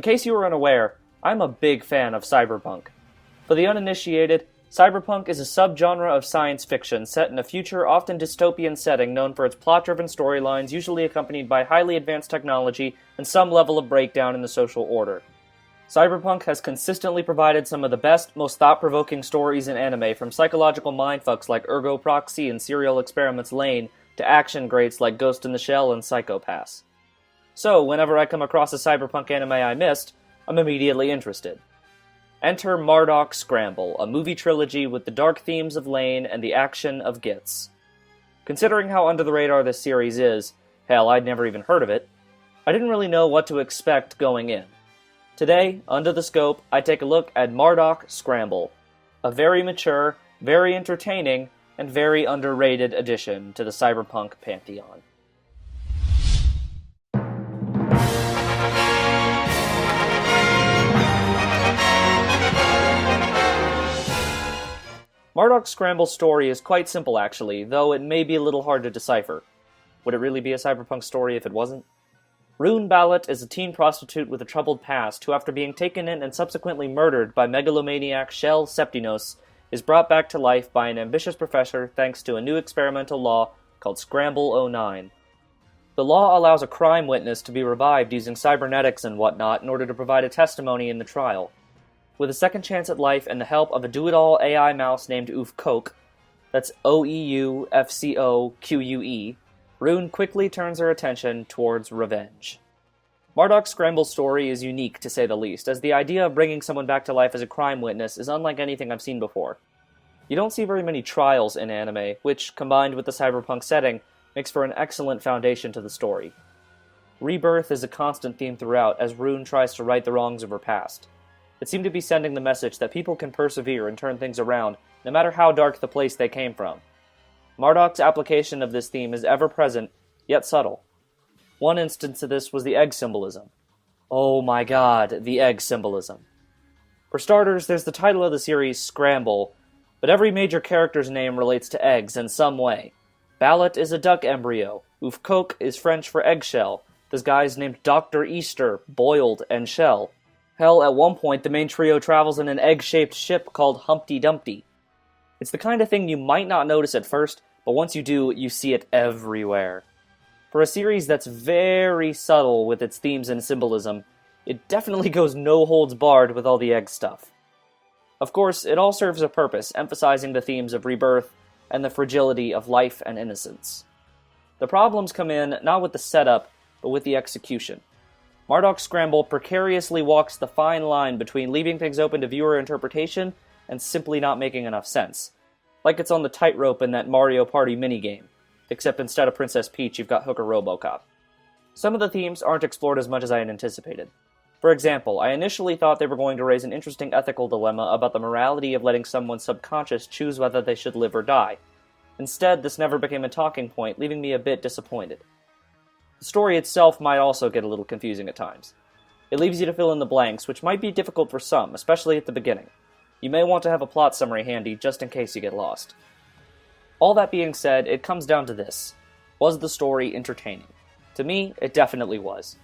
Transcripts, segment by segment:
case you were unaware, I'm a big fan of cyberpunk. For the uninitiated, cyberpunk is a subgenre of science fiction set in a future, often dystopian setting known for its plot-driven storylines usually accompanied by highly advanced technology and some level of breakdown in the social order. Cyberpunk has consistently provided some of the best, most thought-provoking stories in anime, from psychological mindfucks like Ergo Proxy and Serial Experiments Lane to action greats like Ghost in the Shell and Psycho Pass. So, whenever I come across a cyberpunk anime I missed, I'm immediately interested. Enter Mardock Scramble, a movie trilogy with the dark themes of Lane and the action of Gits. Considering how under the radar this series is, hell, I'd never even heard of it, I didn't really know what to expect going in. Today, under the scope, I take a look at Mardock Scramble, a very mature, very entertaining, and very underrated addition to the cyberpunk pantheon. Mardock Scramble's story is quite simple actually, though it may be a little hard to decipher. Would it really be a cyberpunk story if it wasn't? Rune Ballot is a teen prostitute with a troubled past who, after being taken in and subsequently murdered by megalomaniac Shell Septinos, is brought back to life by an ambitious professor thanks to a new experimental law called Scramble 09. The law allows a crime witness to be revived using cybernetics and whatnot in order to provide a testimony in the trial. With a second chance at life and the help of a do-it-all AI mouse named Oofcoque, that's Oeufcoque, Rune quickly turns her attention towards revenge. Mardock Scramble's story is unique, to say the least, as the idea of bringing someone back to life as a crime witness is unlike anything I've seen before. You don't see very many trials in anime, which, combined with the cyberpunk setting, makes for an excellent foundation to the story. Rebirth is a constant theme throughout as Rune tries to right the wrongs of her past. It seemed to be sending the message that people can persevere and turn things around, no matter how dark the place they came from. Mardock's application of this theme is ever-present, yet subtle. One instance of this was the egg symbolism. Oh my god, the egg symbolism. For starters, there's the title of the series, Scramble, but every major character's name relates to eggs in some way. Ballot is a duck embryo, Oofcoque is French for eggshell, this guy's named Dr. Easter, Boiled, and Shell. Hell, at one point the main trio travels in an egg-shaped ship called Humpty Dumpty. It's the kind of thing you might not notice at first, but once you do, you see it everywhere. For a series that's very subtle with its themes and symbolism, it definitely goes no holds barred with all the egg stuff. Of course, it all serves a purpose, emphasizing the themes of rebirth and the fragility of life and innocence. The problems come in not with the setup, but with the execution. Mardock Scramble precariously walks the fine line between leaving things open to viewer interpretation and simply not making enough sense. Like it's on the tightrope in that Mario Party minigame, except instead of Princess Peach, you've got Hooker Robocop. Some of the themes aren't explored as much as I had anticipated. For example, I initially thought they were going to raise an interesting ethical dilemma about the morality of letting someone's subconscious choose whether they should live or die. Instead, this never became a talking point, leaving me a bit disappointed. The story itself might also get a little confusing at times. It leaves you to fill in the blanks, which might be difficult for some, especially at the beginning. You may want to have a plot summary handy just in case you get lost. All that being said, it comes down to this. Was the story entertaining? To me, it definitely was.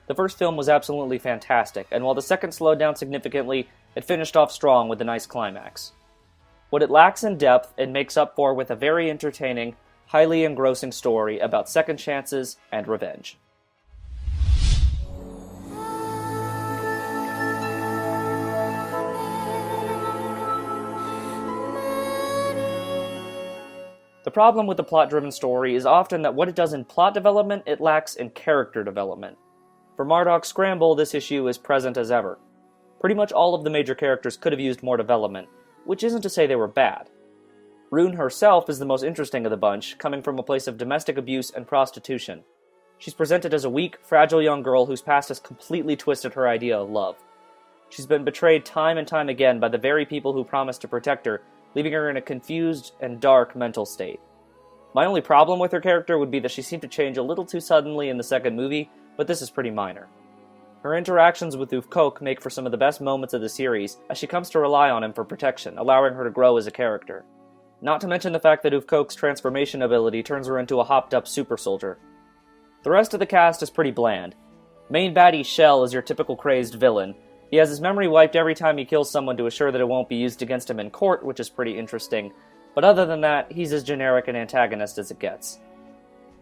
The first film was absolutely fantastic, and while the second slowed down significantly, it finished off strong with a nice climax. What it lacks in depth, it makes up for with a very entertaining, highly engrossing story about second chances and revenge. The problem with the plot-driven story is often that what it does in plot development, it lacks in character development. For Mardock Scramble, this issue is present as ever. Pretty much all of the major characters could have used more development, which isn't to say they were bad. Rune herself is the most interesting of the bunch, coming from a place of domestic abuse and prostitution. She's presented as a weak, fragile young girl whose past has completely twisted her idea of love. She's been betrayed time and time again by the very people who promised to protect her, leaving her in a confused and dark mental state. My only problem with her character would be that she seemed to change a little too suddenly in the second movie, but this is pretty minor. Her interactions with Oofcoque make for some of the best moments of the series, as she comes to rely on him for protection, allowing her to grow as a character. Not to mention the fact that Oofcoque's transformation ability turns her into a hopped-up super soldier. The rest of the cast is pretty bland. Main baddie Shell is your typical crazed villain. He has his memory wiped every time he kills someone to assure that it won't be used against him in court, which is pretty interesting, but other than that, he's as generic an antagonist as it gets.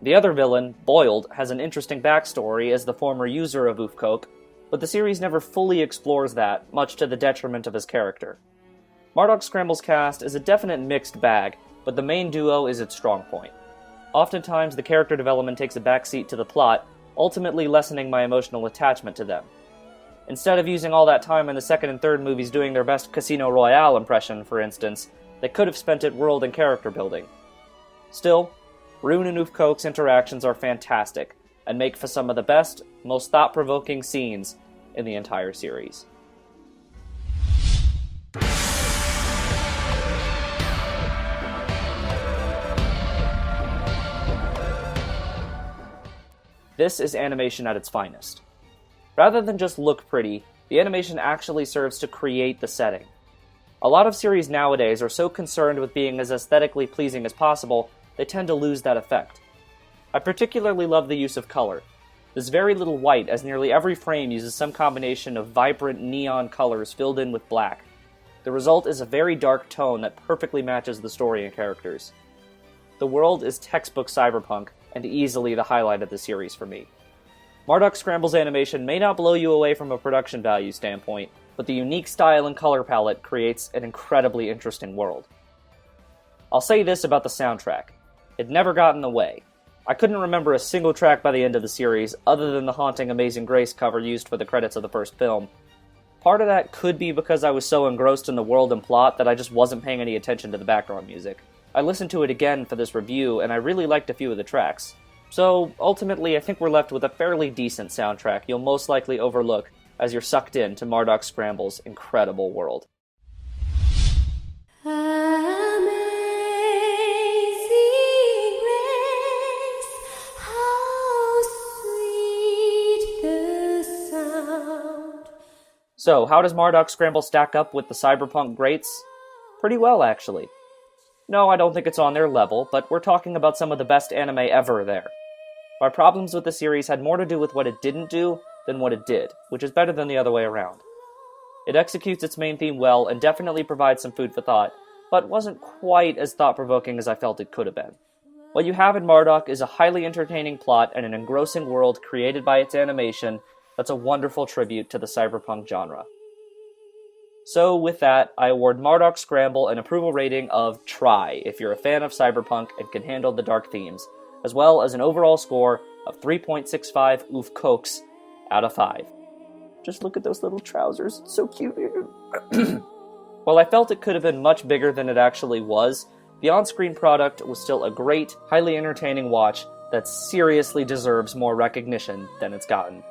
The other villain, Boiled, has an interesting backstory as the former user of Oofcoke, but the series never fully explores that, much to the detriment of his character. Mardock Scramble's cast is a definite mixed bag, but the main duo is its strong point. Oftentimes, the character development takes a backseat to the plot, ultimately lessening my emotional attachment to them. Instead of using all that time in the second and third movies doing their best Casino Royale impression, for instance, they could have spent it world and character building. Still, Rune and Oofcoke's interactions are fantastic, and make for some of the best, most thought-provoking scenes in the entire series. This is animation at its finest. Rather than just look pretty, the animation actually serves to create the setting. A lot of series nowadays are so concerned with being as aesthetically pleasing as possible, they tend to lose that effect. I particularly love the use of color. There's very little white, as nearly every frame uses some combination of vibrant neon colors filled in with black. The result is a very dark tone that perfectly matches the story and characters. The world is textbook cyberpunk, and easily the highlight of the series for me. Mardock Scramble's animation may not blow you away from a production value standpoint, but the unique style and color palette creates an incredibly interesting world. I'll say this about the soundtrack. It never got in the way. I couldn't remember a single track by the end of the series, other than the haunting Amazing Grace cover used for the credits of the first film. Part of that could be because I was so engrossed in the world and plot that I just wasn't paying any attention to the background music. I listened to it again for this review, and I really liked a few of the tracks. So, ultimately, I think we're left with a fairly decent soundtrack you'll most likely overlook as you're sucked into Mardock Scramble's incredible world. Amazing grace, how sweet the sound. So, how does Mardock Scramble stack up with the cyberpunk greats? Pretty well, actually. No, I don't think it's on their level, but we're talking about some of the best anime ever there. My problems with the series had more to do with what it didn't do than what it did, which is better than the other way around. It executes its main theme well and definitely provides some food for thought, but wasn't quite as thought-provoking as I felt it could have been. What you have in Mardock is a highly entertaining plot and an engrossing world created by its animation that's a wonderful tribute to the cyberpunk genre. So with that, I award Mardock Scramble an approval rating of try if you're a fan of cyberpunk and can handle the dark themes, as well as an overall score of 3.65 Oofcokes out of 5. Just look at those little trousers, it's so cute. While I felt it could have been much bigger than it actually was, the on-screen product was still a great, highly entertaining watch that seriously deserves more recognition than it's gotten.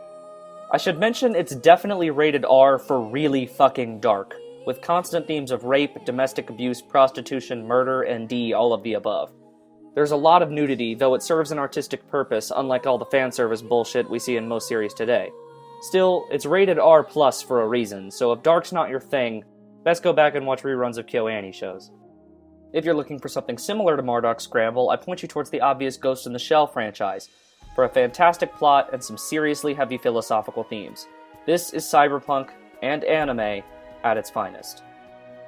I should mention it's definitely rated R for really fucking dark, with constant themes of rape, domestic abuse, prostitution, murder, and all of the above. There's a lot of nudity, though it serves an artistic purpose, unlike all the fanservice bullshit we see in most series today. Still, it's rated R+ for a reason, so if dark's not your thing, best go back and watch reruns of KyoAni shows. If you're looking for something similar to Mardock Scramble, I point you towards the obvious Ghost in the Shell franchise, for a fantastic plot and some seriously heavy philosophical themes. This is cyberpunk and anime at its finest.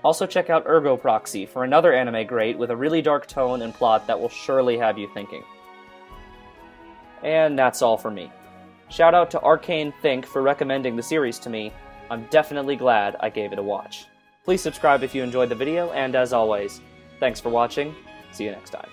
Also check out Ergo Proxy for another anime great with a really dark tone and plot that will surely have you thinking. And that's all for me. Shout out to Arcane Think for recommending the series to me. I'm definitely glad I gave it a watch. Please subscribe if you enjoyed the video, and as always, thanks for watching. See you next time.